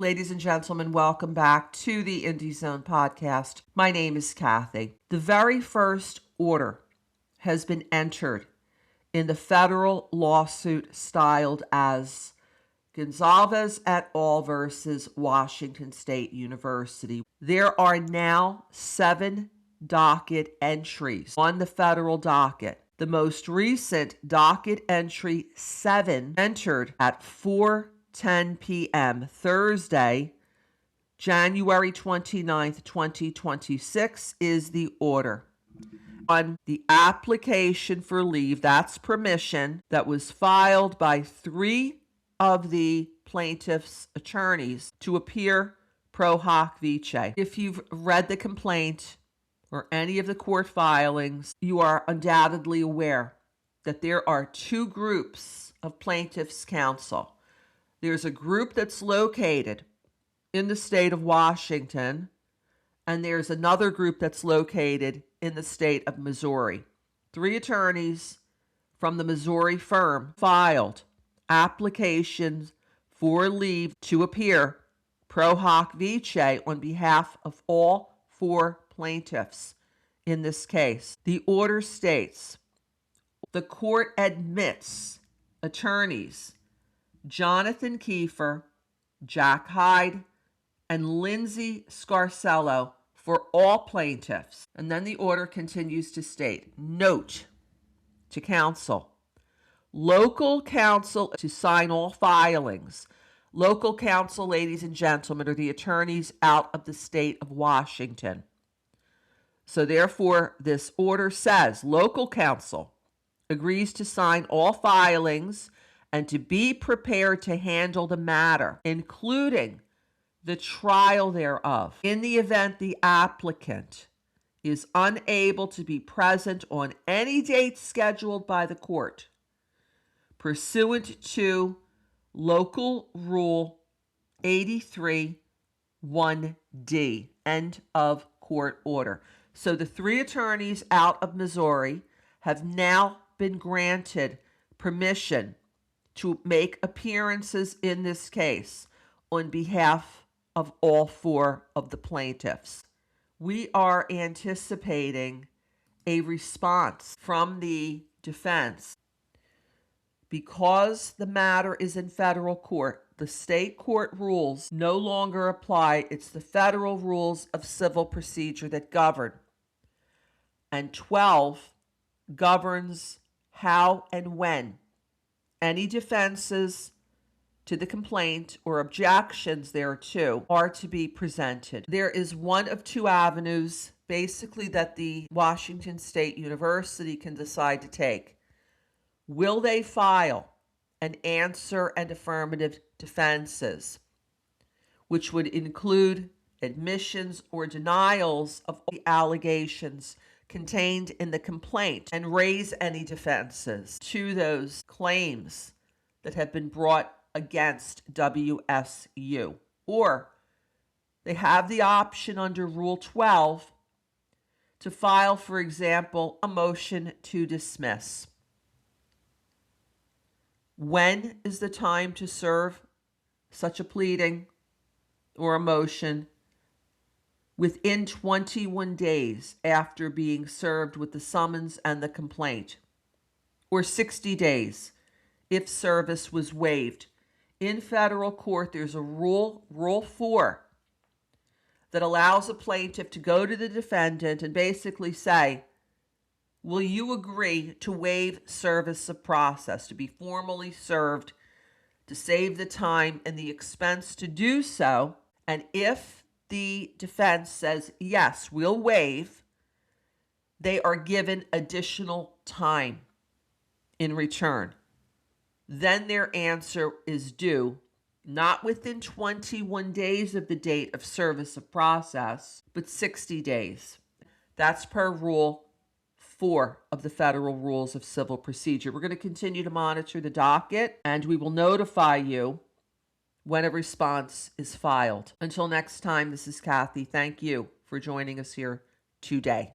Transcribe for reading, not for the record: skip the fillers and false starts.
Ladies and gentlemen, welcome back to the Indie Zone podcast. My name is Kathy. The very first order has been entered in the federal lawsuit styled as Goncalves et al. Versus Washington State University. There are now 7 docket entries on the federal docket. The most recent docket entry 7 entered at 4:10 p.m. Thursday, January 29th, 2026 is the order. On the application for leave, that's permission, that was filed by 3 of the plaintiff's attorneys to appear pro hoc vice. If you've read the complaint or any of the court filings, you are undoubtedly aware that there are 2 groups of plaintiffs' counsel. There's a group that's located in the state of Washington, and there's another group that's located in the state of Missouri. 3 attorneys from the Missouri firm filed applications for leave to appear pro hoc vice on behalf of all 4 plaintiffs in this case. The order states, the court admits attorneys Jonathan Kiefer, Jack Hyde, and Lindsay Scarcello for all plaintiffs. And then the order continues to state, note to counsel, local counsel to sign all filings. Local counsel, ladies and gentlemen, are the attorneys out of the state of Washington. So therefore, this order says local counsel agrees to sign all filings and to be prepared to handle the matter, including the trial thereof, in the event the applicant is unable to be present on any date scheduled by the court, pursuant to Local Rule 83-1D, end of court order. So the 3 attorneys out of Missouri have now been granted permission to make appearances in this case on behalf of all 4 of the plaintiffs. We are anticipating a response from the defense. Because the matter is in federal court, the state court rules no longer apply. It's the federal rules of civil procedure that govern. And 12 governs how and when any defenses to the complaint or objections thereto are to be presented. There is one of 2 avenues, basically, that the Washington State University can decide to take. Will they file an answer and affirmative defenses, which would include admissions or denials of all the allegations contained in the complaint, and raise any defenses to those claims that have been brought against WSU? Or they have the option under Rule 12 to file, for example, a motion to dismiss. When is the time to serve such a pleading or a motion? Within 21 days after being served with the summons and the complaint, or 60 days if service was waived. In federal court, there's a Rule 4, that allows a plaintiff to go to the defendant and basically say, will you agree to waive service of process, to be formally served, to save the time and the expense to do so? And if the defense says, yes, we'll waive, they are given additional time in return. Then their answer is due, not within 21 days of the date of service of process, but 60 days. That's per Rule 4 of the Federal Rules of Civil Procedure. We're going to continue to monitor the docket, and we will notify you when a response is filed. Until next time, this is Kathy. Thank you for joining us here today.